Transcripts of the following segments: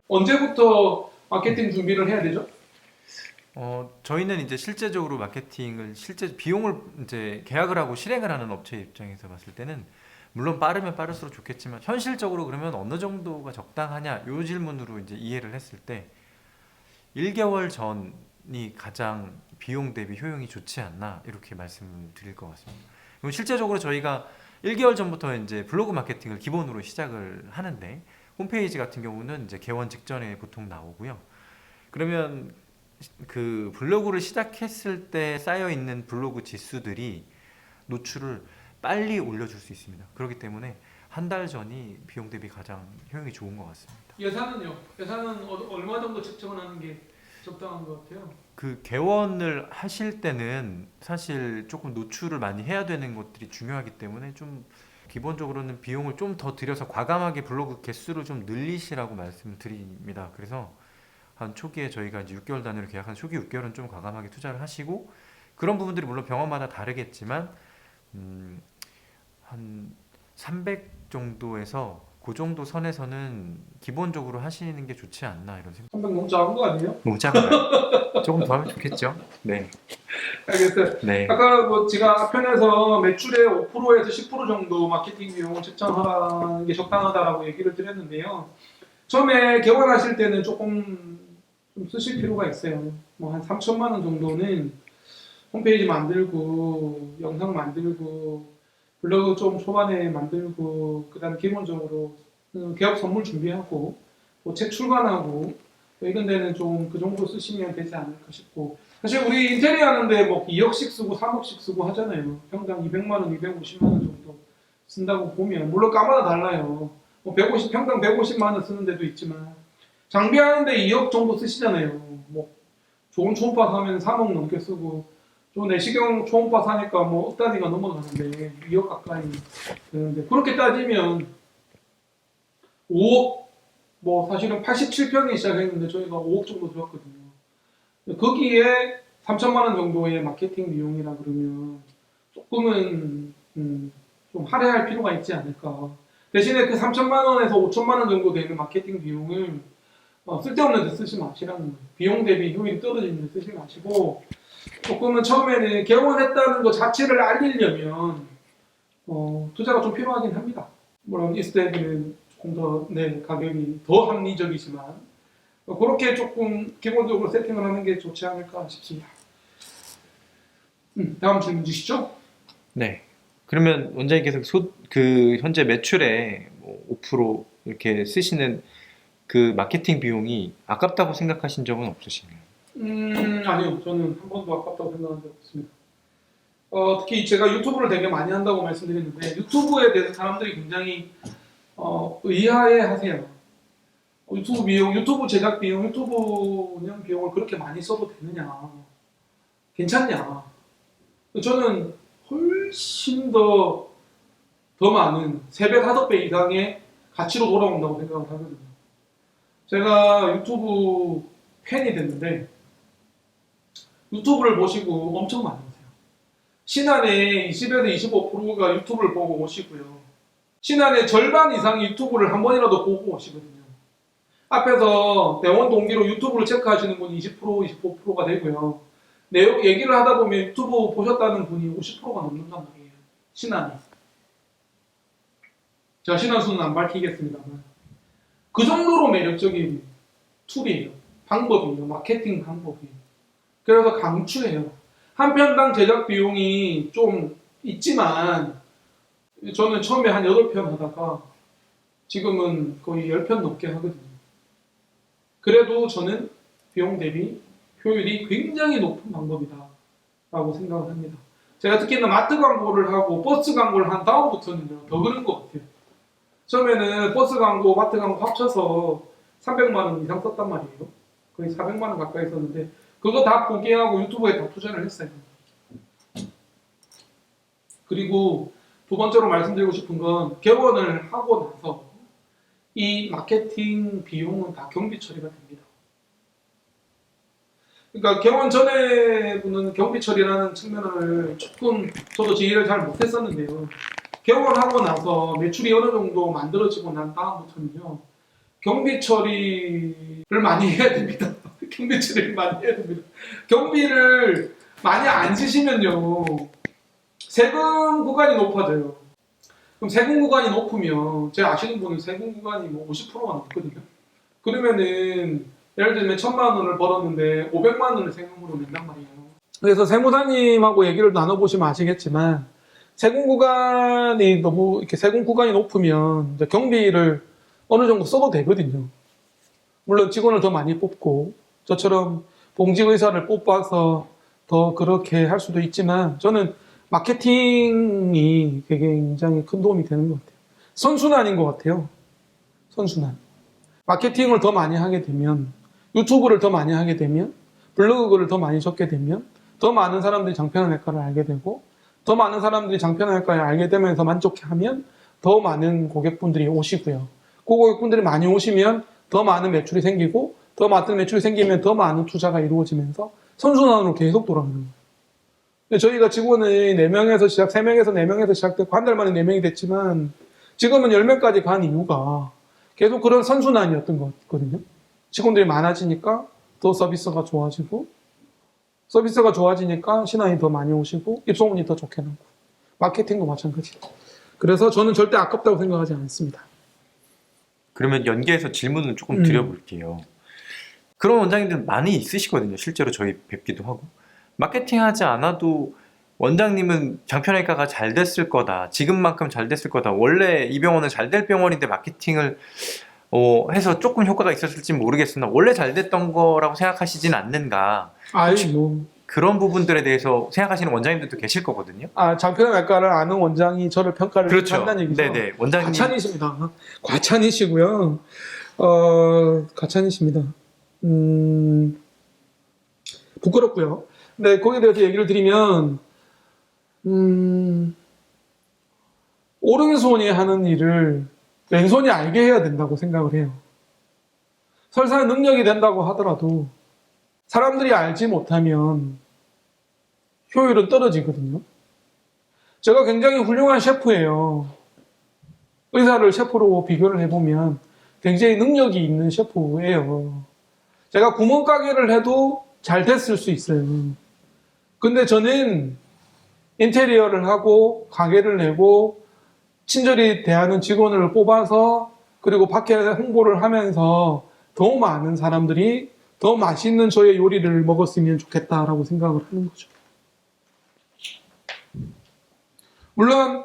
언제부터 마케팅 준비를 해야 되죠? 저희는 이제 실제적으로 마케팅을 실제 비용을 이제 계약을 하고 실행을 하는 업체 입장에서 봤을 때는 물론 빠르면 빠를수록 좋겠지만 현실적으로 그러면 어느 정도가 적당하냐 요 질문으로 이제 이해를 했을 때 1개월 전이 가장 비용 대비 효용이 좋지 않나 이렇게 말씀드릴 것 같습니다. 그럼 실제적으로 저희가 1개월 전부터 이제 블로그 마케팅을 기본으로 시작을 하는데 홈페이지 같은 경우는 이제 개원 직전에 보통 나오고요. 그러면 그 블로그를 시작했을 때 쌓여 있는 블로그 지수들이 노출을 빨리 올려줄 수 있습니다. 그렇기 때문에 한 달 전이 비용 대비 가장 효용이 좋은 것 같습니다. 예산은요? 예산은 얼마 정도 책정을 하는 게 적당한 것 같아요? 그 개원을 하실 때는 사실 조금 노출을 많이 해야 되는 것들이 중요하기 때문에 좀 기본적으로는 비용을 좀 더 들여서 과감하게 블로그 개수를 좀 늘리시라고 말씀드립니다. 그래서 한 초기에 저희가 이제 6개월 단위로 계약한 초기 6개월은 좀 과감하게 투자를 하시고 그런 부분들이 물론 병원마다 다르겠지만 한 300 정도에서 그 정도 선에서는 기본적으로 하시는 게 좋지 않나 이런 생각. 300 너무 작은 거 아니에요? 너무 작아요. 조금 더 하면 좋겠죠. 네. 알겠어요. 네. 아까 뭐 제가 앞편에서 매출의 5%에서 10% 정도 마케팅 비용을 책정하라는 게 적당하다라고 얘기를 드렸는데요. 처음에 개원하실 때는 조금 좀 쓰실 필요가 있어요. 뭐 한 3천만 원 정도는 홈페이지 만들고 영상 만들고 블로그 좀 초반에 만들고 그다음 기본적으로 개업 선물 준비하고 또 책 출간하고 이런 데는 좀 그 정도 쓰시면 되지 않을까 싶고 사실 우리 인테리어 하는데 뭐 2억씩 쓰고 3억씩 쓰고 하잖아요. 평당 200만 원, 250만 원 정도 쓴다고 보면 물론 과마다 달라요. 뭐 150, 평당 150만 원 쓰는 데도 있지만 장비하는데 2억 정도 쓰시잖아요. 뭐 좋은 초음파 사면 3억 넘게 쓰고 저 내시경 초음파 사니까 뭐 억 단위가 넘어가는데 2억 가까이 되는데 그렇게 따지면 5억 뭐 사실은 87평에 시작했는데 저희가 5억 정도 들었거든요. 거기에 3천만 원 정도의 마케팅 비용이라 그러면 조금은 좀 할애할 필요가 있지 않을까. 대신에 그 3천만 원에서 5천만 원 정도 되는 마케팅 비용을 쓸데없는 데 쓰지 마시라는 거예요. 비용 대비 효율이 떨어지는 데 쓰지 마시고 조금은 처음에는 개원했다는 것 자체를 알리려면 투자가 좀 필요하긴 합니다. 물론 있을 때는 조금 더 가격이 더 합리적이지만 그렇게 조금 기본적으로 세팅을 하는 게 좋지 않을까 싶습니다. 다음 질문 주시죠. 네. 그러면 원장님께서 그 현재 매출의 뭐 5% 이렇게 쓰시는 그 마케팅 비용이 아깝다고 생각하신 적은 없으신가요? 아니요. 저는 한 번도 아깝다고 생각한 적 없습니다. 특히 제가 유튜브를 되게 많이 한다고 말씀드렸는데 유튜브에 대해서 사람들이 굉장히 의아해 하세요. 유튜브 비용, 유튜브 제작 비용, 유튜브 운영 비용을 그렇게 많이 써도 되느냐? 괜찮냐? 저는 훨씬 더 많은 3배, 5배 이상의 가치로 돌아온다고 생각을 하거든요. 제가 유튜브 팬이 됐는데 유튜브를 보시고 엄청 많이 오세요. 신안의 20에서 25%가 유튜브를 보고 오시고요. 신안의 절반 이상이 유튜브를 한 번이라도 보고 오시거든요. 앞에서 대원 동기로 유튜브를 체크하시는 분이 20%, 25%가 되고요. 내용 얘기를 하다 보면 유튜브 보셨다는 분이 50%가 넘는단 말이에요. 신안이. 제가 신안 수는 안 밝히겠습니다만 그 정도로 매력적인 툴이에요. 방법이에요. 마케팅 방법이에요. 그래서 강추해요. 한 편당 제작 비용이 좀 있지만 저는 처음에 한 8편 하다가 지금은 거의 10편 넘게 하거든요. 그래도 저는 비용 대비 효율이 굉장히 높은 방법이다 라고 생각을 합니다. 제가 특히나 마트 광고를 하고 버스 광고를 한 다음부터는요 더 그런 것 같아요. 처음에는 버스 광고, 마트 광고 합쳐서 300만 원 이상 썼단 말이에요. 거의 400만 원 가까이 썼는데 그거 다 포기하고 유튜브에 다 투자를 했어요. 그리고 두 번째로 말씀드리고 싶은 건 개원을 하고 나서 이 마케팅 비용은 다 경비 처리가 됩니다. 그러니까 개원 전에 보는 경비 처리라는 측면을 조금 저도 이해를 잘 못했었는데요. 개원하고 나서 매출이 어느 정도 만들어지고 난 다음부터는요. 경비 처리를 많이 해야 됩니다. 경비 처리를 많이 해야 됩니다. 경비를 많이 안 지시면요. 세금 구간이 높아져요. 그럼 세금 구간이 높으면 제가 아시는 분은 세금 구간이 뭐 50%가 넘거든요. 그러면은 예를 들면 1,000만 원을 벌었는데 500만 원을 세금으로 낸단 말이에요. 그래서 세무사님하고 얘기를 나눠보시면 아시겠지만 세금 구간이 너무 이렇게 세금 구간이 높으면 이제 경비를 어느 정도 써도 되거든요. 물론 직원을 더 많이 뽑고 저처럼 봉직의사를 뽑아서 더 그렇게 할 수도 있지만 저는 마케팅이 굉장히 큰 도움이 되는 것 같아요. 선순환인 것 같아요. 선순환. 마케팅을 더 많이 하게 되면 유튜브를 더 많이 하게 되면 블로그를 더 많이 적게 되면 더 많은 사람들이 장편외과를 알게 되고 더 많은 사람들이 장편외과를 알게 되면서 만족해하면 더 많은 고객분들이 오시고요. 그 고객분들이 많이 오시면 더 많은 매출이 생기고 더 많은 매출이 생기면 더 많은 투자가 이루어지면서 선순환으로 계속 돌아가는 거예요. 저희가 직원이 4명에서 3명에서 4명에서 시작됐고 한 달 만에 4명이 됐지만 지금은 10명까지 간 이유가 계속 그런 선순환이었던 거거든요. 직원들이 많아지니까 더 서비스가 좋아지고 서비스가 좋아지니까 신앙이 더 많이 오시고 입소문이 더 좋게 나고 마케팅도 마찬가지. 그래서 저는 절대 아깝다고 생각하지 않습니다. 그러면 연계해서 질문을 조금 드려볼게요. 그런 원장님들 많이 있으시거든요. 실제로 저희 뵙기도 하고. 마케팅 하지 않아도 원장님은 장편외과가 잘 됐을 거다. 지금만큼 잘 됐을 거다. 원래 이 병원은 잘 될 병원인데 마케팅을 해서 조금 효과가 있었을지 모르겠으나 원래 잘 됐던 거라고 생각하시진 않는가. 그런 부분들에 대해서 생각하시는 원장님들도 계실 거거든요. 장편외과를 아는 원장이 저를 평가를 그렇죠. 한다는 얘기죠. 네네. 원장님. 과찬이십니다. 과찬이시고요. 과찬이십니다. 부끄럽고요. 네, 거기에 대해서 얘기를 드리면 오른손이 하는 일을 왼손이 알게 해야 된다고 생각을 해요. 설사 능력이 된다고 하더라도 사람들이 알지 못하면 효율은 떨어지거든요. 제가 굉장히 훌륭한 셰프예요. 의사를 셰프로 비교를 해보면 굉장히 능력이 있는 셰프예요. 제가 구멍가게를 해도 잘 됐을 수 있어요. 근데 저는 인테리어를 하고 가게를 내고 친절히 대하는 직원을 뽑아서 그리고 밖에 홍보를 하면서 더 많은 사람들이 더 맛있는 저의 요리를 먹었으면 좋겠다라고 생각을 하는 거죠. 물론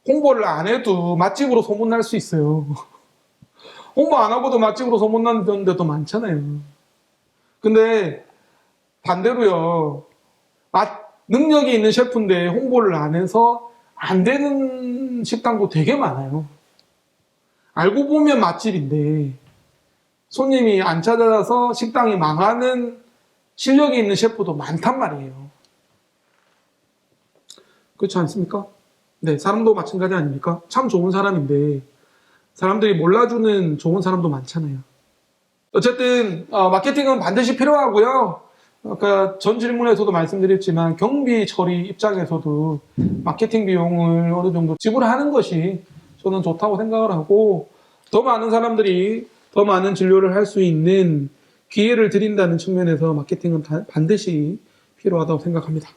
홍보를 안 해도 맛집으로 소문날 수 있어요. 홍보 안 하고도 맛집으로 소문나는 데도 많잖아요. 근데 반대로요. 능력이 있는 셰프인데 홍보를 안 해서 안 되는 식당도 되게 많아요. 알고 보면 맛집인데 손님이 안 찾아서 식당이 망하는 실력이 있는 셰프도 많단 말이에요. 그렇지 않습니까? 네, 사람도 마찬가지 아닙니까? 참 좋은 사람인데 사람들이 몰라주는 좋은 사람도 많잖아요. 어쨌든 마케팅은 반드시 필요하고요. 아까 전 질문에서도 말씀드렸지만 경비 처리 입장에서도 마케팅 비용을 어느 정도 지불하는 것이 저는 좋다고 생각을 하고 더 많은 사람들이 더 많은 진료를 할 수 있는 기회를 드린다는 측면에서 마케팅은 반드시 필요하다고 생각합니다.